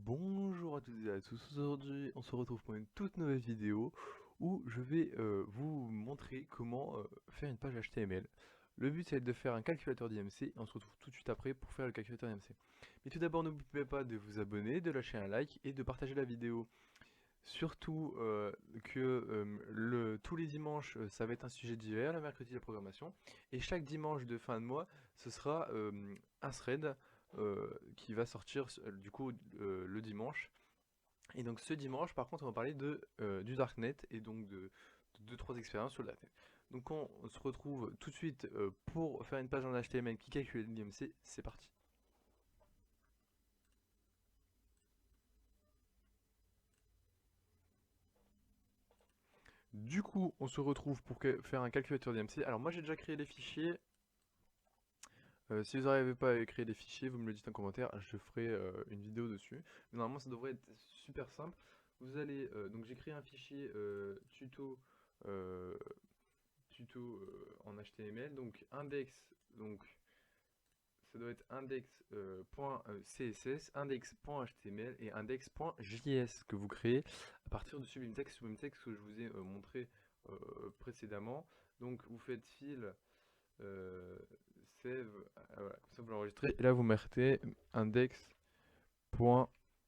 Bonjour à toutes et à tous, aujourd'hui on se retrouve pour une toute nouvelle vidéo où je vais vous montrer comment faire une page HTML. Le but c'est de faire un calculateur d'IMC et on se retrouve tout de suite après pour faire le calculateur d'IMC. Mais tout d'abord n'oubliez pas de vous abonner, de lâcher un like et de partager la vidéo. Surtout que tous les dimanches ça va être un sujet divers, le mercredi la programmation, et chaque dimanche de fin de mois ce sera un thread qui va sortir du coup le dimanche. Et donc ce dimanche par contre on va parler du Darknet et donc de 2-3 expériences sur le Darknet. Donc on se retrouve tout de suite pour faire une page en HTML qui calcule l'IMC, c'est parti. Du coup, on se retrouve pour faire un calculateur d'IMC. Alors moi j'ai déjà créé les fichiers. Si vous n'arrivez pas à créer des fichiers, vous me le dites en commentaire, je ferai une vidéo dessus. Mais normalement ça devrait être super simple. Vous allez, donc j'ai créé un fichier euh, en HTML, donc index, donc ça doit être index.css, index.html et index.js que vous créez à partir de Sublime Text que je vous ai montré précédemment. Donc vous faites file save, voilà, comme ça vous l'enregistrez, et là vous mettez index.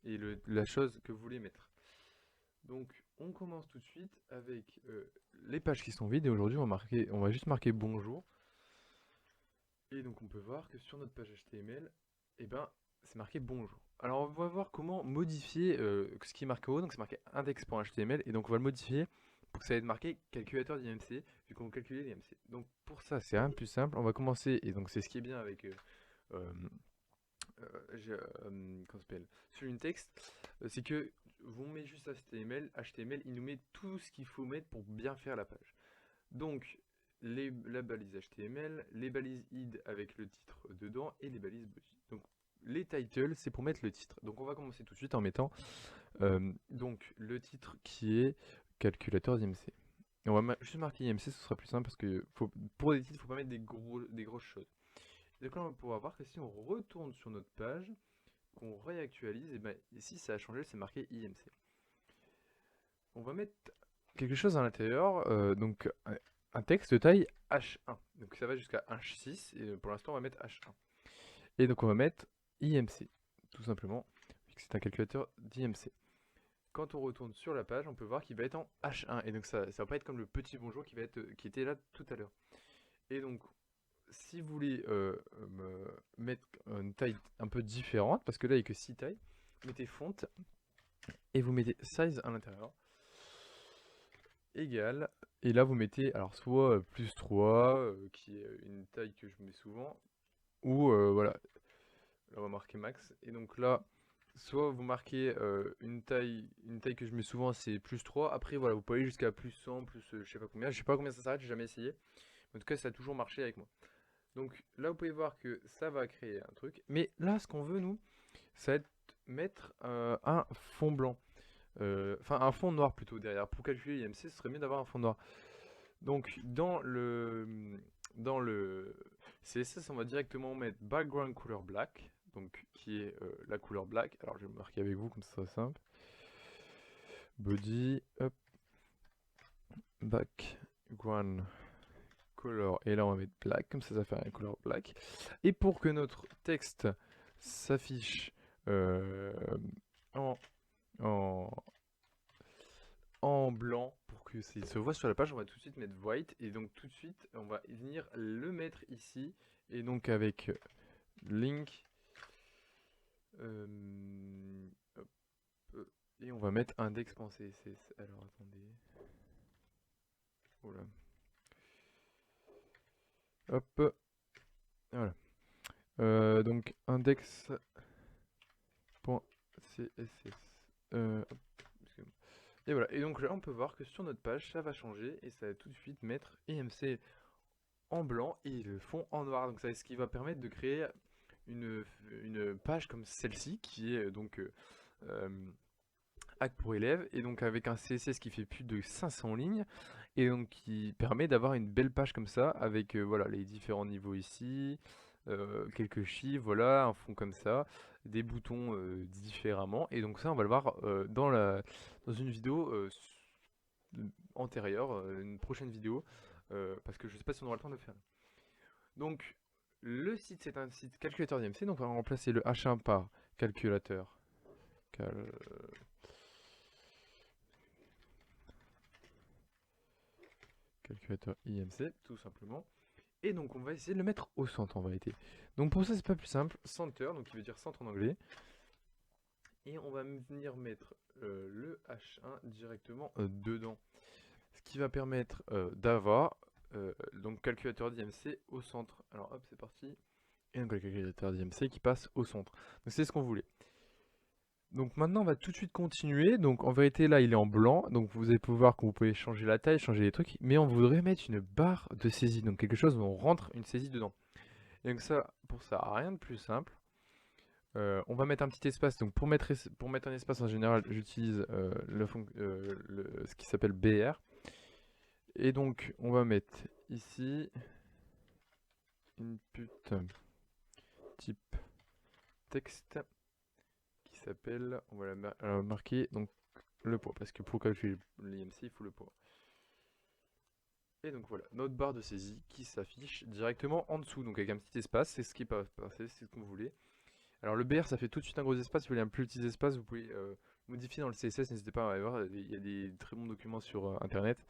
Et la chose que vous voulez mettre. Donc on commence tout de suite avec les pages qui sont vides, et aujourd'hui on va juste marquer bonjour. Et donc on peut voir que sur notre page HTML, eh ben, c'est marqué bonjour. Alors on va voir comment modifier ce qui est marqué en haut, donc c'est marqué index.html, et donc on va le modifier pour que ça ait marqué calculateur d'IMC, vu qu'on veut calculer l'IMC. Donc pour ça c'est un peu plus simple, on va commencer, et donc c'est ce qui est bien avec euh, comment ça s'appelle, sur une texte, c'est que on met juste HTML, il nous met tout ce qu'il faut mettre pour bien faire la page. Donc la balise HTML, les balises id avec le titre dedans et les balises body. Donc les titles c'est pour mettre le titre. Donc on va commencer tout de suite en mettant donc le titre qui est calculateur d'IMC. Et on va juste marquer IMC, ce sera plus simple parce que pour des titres, il ne faut pas mettre des grosses choses. Et donc là, on va pouvoir voir que si on retourne sur notre page, qu'on réactualise, et ben ici ça a changé, c'est marqué IMC. On va mettre quelque chose à l'intérieur, donc un texte de taille H1. Donc ça va jusqu'à H6, et pour l'instant on va mettre H1. Et donc on va mettre IMC, tout simplement, vu que c'est un calculateur d'IMC. Quand on retourne sur la page, on peut voir qu'il va être en H1, et donc ça va pas être comme le petit bonjour qui était là tout à l'heure. Et donc, si vous voulez mettre une taille un peu différente, parce que là il n'y a que 6 tailles, mettez font et vous mettez size à l'intérieur égal, et là vous mettez alors soit plus 3 qui est une taille que je mets souvent, ou voilà, là on va marquer max, et donc là soit vous marquez une taille que je mets souvent, c'est plus 3. Après voilà, vous pouvez aller jusqu'à plus 100, plus je sais pas combien ça s'arrête, j'ai jamais essayé, en tout cas ça a toujours marché avec moi. Donc là vous pouvez voir que ça va créer un truc, mais là ce qu'on veut nous, ça va être mettre un fond blanc. Enfin un fond noir plutôt derrière. Pour calculer l'IMC, ce serait mieux d'avoir un fond noir. Donc dans le CSS, on va directement mettre background color black, donc qui est la couleur black. Alors je vais marquer avec vous comme ça sera simple. Body, hop, background color, et là on va mettre black, comme ça va faire un color black. Et pour que notre texte s'affiche en, en, en blanc pour que ça se voit sur la page, on va tout de suite mettre white, et donc tout de suite on va venir le mettre ici, et donc avec link hop, et on va mettre index.css. Alors attendez, voilà, hop, voilà, donc index.css, hop, excusez-moi. Et voilà, et donc là on peut voir que sur notre page ça va changer, et ça va tout de suite mettre IMC en blanc et le fond en noir. Donc c'est ce qui va permettre de créer une page comme celle-ci qui est donc Hack pour élèves, et donc avec un CSS qui fait plus de 500 lignes, et donc qui permet d'avoir une belle page comme ça avec voilà les différents niveaux ici, quelques chiffres, voilà, un fond comme ça, des boutons différemment. Et donc ça, on va le voir dans une vidéo antérieure, une prochaine vidéo, parce que je sais pas si on aura le temps de le faire. Donc, le site, c'est un site calculateur d'IMC, donc on va remplacer le H1 par calculateur. Calculateur IMC, tout simplement. Et donc, on va essayer de le mettre au centre en vérité. Donc, pour ça, c'est pas plus simple. Center, donc qui veut dire centre en anglais. Et on va venir mettre le H1 directement dedans. Ce qui va permettre d'avoir donc calculateur d'IMC au centre. Alors hop, c'est parti. Et donc le calculateur d'IMC qui passe au centre. Donc c'est ce qu'on voulait. Donc maintenant on va tout de suite continuer. Donc en vérité là il est en blanc. Donc vous allez pouvoir que vous pouvez changer la taille, changer les trucs. Mais on voudrait mettre une barre de saisie. Donc quelque chose où on rentre une saisie dedans. Et donc ça, pour ça, rien de plus simple. On va mettre un petit espace. Donc pour mettre un espace en général, j'utilise ce qui s'appelle BR. Et donc on va mettre ici input type texte qui s'appelle, on va la marquer donc le poids, parce que pour calculer l'IMC il faut le poids. Et donc voilà, notre barre de saisie qui s'affiche directement en dessous, donc avec un petit espace, c'est ce qui est passé, c'est ce que vous voulez. Alors le BR ça fait tout de suite un gros espace, si vous voulez un plus petit espace, vous pouvez modifier dans le CSS, n'hésitez pas à aller voir, il y a des très bons documents sur internet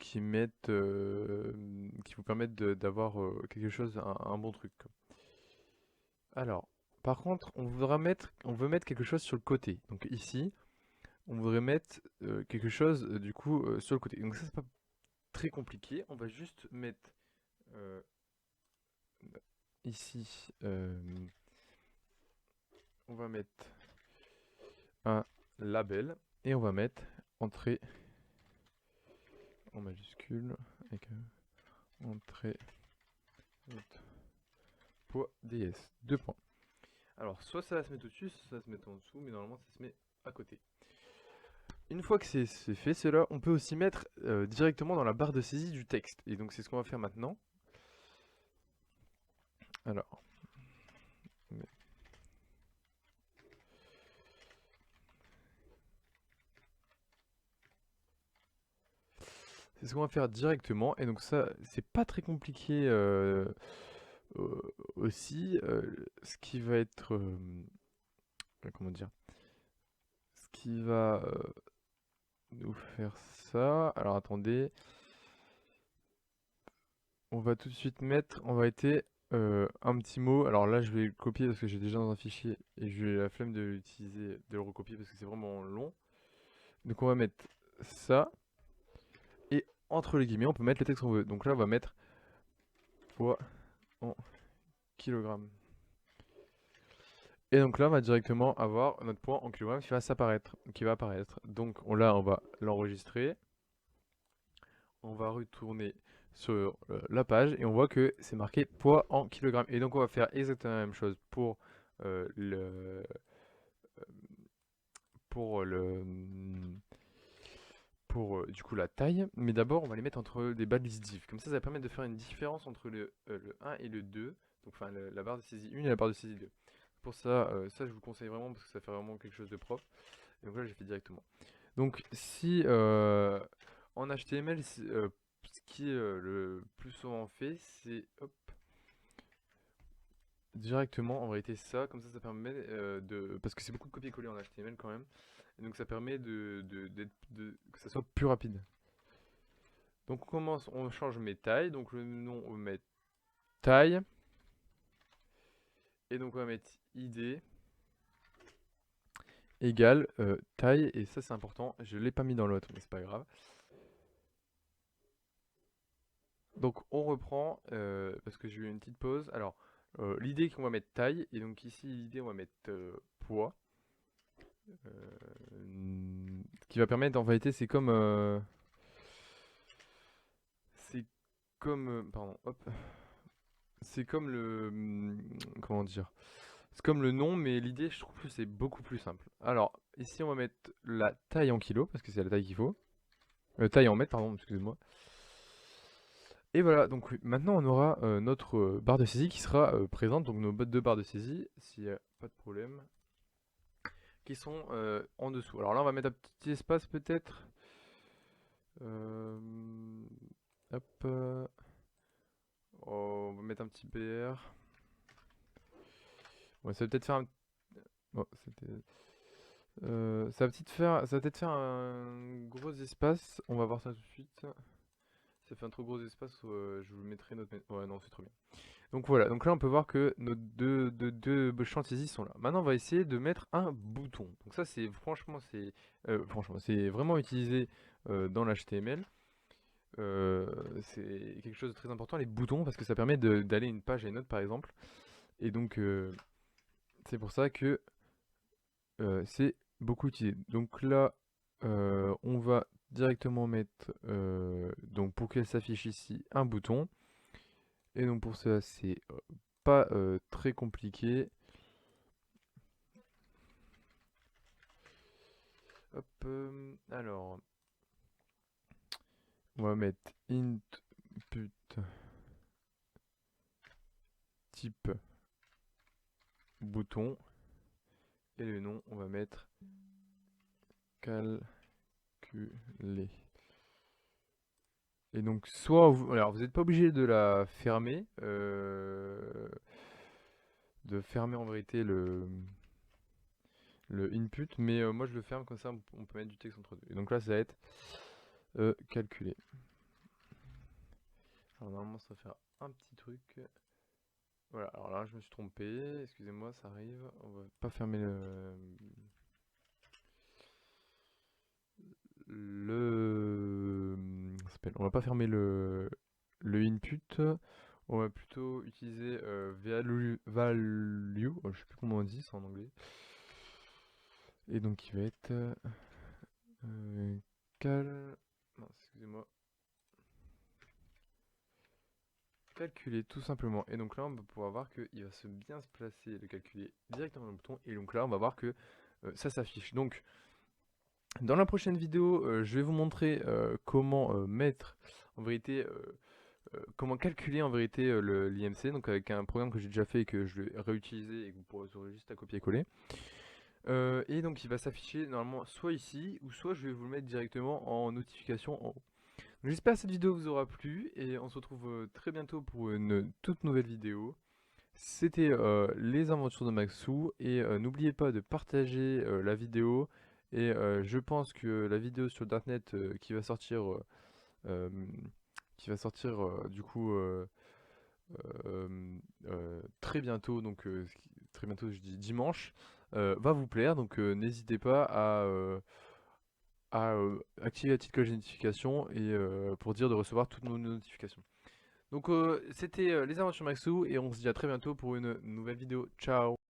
qui vous permettent d'avoir quelque chose, un bon truc. Alors, par contre, on veut mettre quelque chose sur le côté. Donc ici, on voudrait mettre quelque chose du coup sur le côté. Donc ça c'est pas très compliqué. On va juste mettre ici, on va mettre un label et on va mettre entrée en majuscule avec entrée poids DS 2 points. Alors soit ça va se mettre au-dessus, soit ça va se mettre en dessous, mais normalement ça se met à côté. Une fois que c'est fait cela, on peut aussi mettre directement dans la barre de saisie du texte. Et donc c'est ce qu'on va faire maintenant. Alors. C'est ce qu'on va faire directement. Et donc ça, c'est pas très compliqué aussi. Ce qui va être... comment dire? Ce qui va nous faire ça. Alors attendez. On va tout de suite mettre, on va été un petit mot. Alors là, je vais le copier parce que j'ai déjà dans un fichier et j'ai la flemme de l'utiliser, de le recopier parce que c'est vraiment long. Donc on va mettre ça. Et entre les guillemets, on peut mettre le texte qu'on veut. Donc là, on va mettre poids en kilogrammes. Et donc là, on va directement avoir notre poids en kilogrammes qui va apparaître. Donc là, on va l'enregistrer. On va retourner sur la page et on voit que c'est marqué poids en kilogrammes. Et donc on va faire exactement la même chose pour le pour le pour du coup la taille, mais d'abord on va les mettre entre des balises div. Comme ça va permettre de faire une différence entre le 1 et le 2, donc enfin la barre de saisie 1 et la barre de saisie 2. Pour ça, ça je vous conseille vraiment parce que ça fait vraiment quelque chose de propre. Et donc là j'ai fait directement. Donc si en HTML, ce qui est le plus souvent fait, c'est directement en réalité ça, comme ça permet de... Parce que c'est beaucoup de copier-coller en HTML quand même, et donc ça permet que ça soit plus rapide. Donc on commence, on change mes tailles, donc le nom on va mettre taille, et donc on va mettre id égale taille, et ça c'est important, je l'ai pas mis dans l'autre, mais c'est pas grave. Donc on reprend, parce que j'ai eu une petite pause. Alors, l'idée qu'on va mettre taille, et donc ici l'idée on va mettre poids. Ce qui va permettre, en réalité, c'est comme... pardon, hop. C'est comme le... comment dire? C'est comme le nom, mais l'idée, je trouve que c'est beaucoup plus simple. Alors, ici on va mettre la taille en kilos, parce que c'est la taille qu'il faut. Taille en mètres, pardon, excusez-moi. Et voilà, donc oui, maintenant on aura notre barre de saisie qui sera présente, donc nos deux barres de saisie, s'il n'y a pas de problème, qui sont en dessous. Alors là on va mettre un petit espace peut-être. Euh, Hop. Oh, on va mettre un petit BR. Ouais, ça va peut-être faire un... Oh, ça va peut-être faire un gros espace. On va voir ça tout de suite. Ça fait un trop gros espace. Je vous mettrai notre... Ouais, non, c'est trop bien. Donc voilà, donc là on peut voir que nos deux champs de saisie sont là. Maintenant on va essayer de mettre un bouton. Donc ça c'est franchement c'est vraiment utilisé dans l'HTML. C'est quelque chose de très important les boutons parce que ça permet d'aller d'une page à une autre par exemple. Et donc c'est pour ça que c'est beaucoup utilisé. Donc là on va directement mettre donc pour qu'elle s'affiche ici un bouton. Et donc pour ça c'est pas très compliqué. Hop, alors, on va mettre int put type bouton et le nom on va mettre calculer. Et donc soit alors vous n'êtes pas obligé de la fermer, de fermer en vérité le input, mais moi je le ferme comme ça on peut mettre du texte entre deux. Et donc là ça va être calculer. Alors normalement ça va faire un petit truc. Voilà, alors là je me suis trompé, excusez-moi, ça arrive. On va pas fermer on va pas fermer le input. On va plutôt utiliser value, je sais plus comment on dit ça en anglais. Et donc il va être non, excusez-moi. Calculer tout simplement. Et donc là on va pouvoir voir qu'il va bien se placer le calculer directement dans le bouton. Et donc là on va voir que ça s'affiche. Donc dans la prochaine vidéo, je vais vous montrer comment mettre en vérité comment calculer en vérité l'IMC, donc avec un programme que j'ai déjà fait et que je vais réutiliser et que vous pourrez juste à copier-coller. Et donc il va s'afficher normalement soit ici, ou soit je vais vous le mettre directement en notification en haut. J'espère que cette vidéo vous aura plu, et on se retrouve très bientôt pour une toute nouvelle vidéo. C'était les aventures de Maxou, et n'oubliez pas de partager la vidéo, et je pense que la vidéo sur Darknet euh, qui va sortir du coup euh, très bientôt, donc très bientôt je dis dimanche, va vous plaire, donc n'hésitez pas à activer la petite cloche de notification et pour dire de recevoir toutes nos notifications. Donc c'était les aventures Maxou et on se dit à très bientôt pour une nouvelle vidéo. Ciao!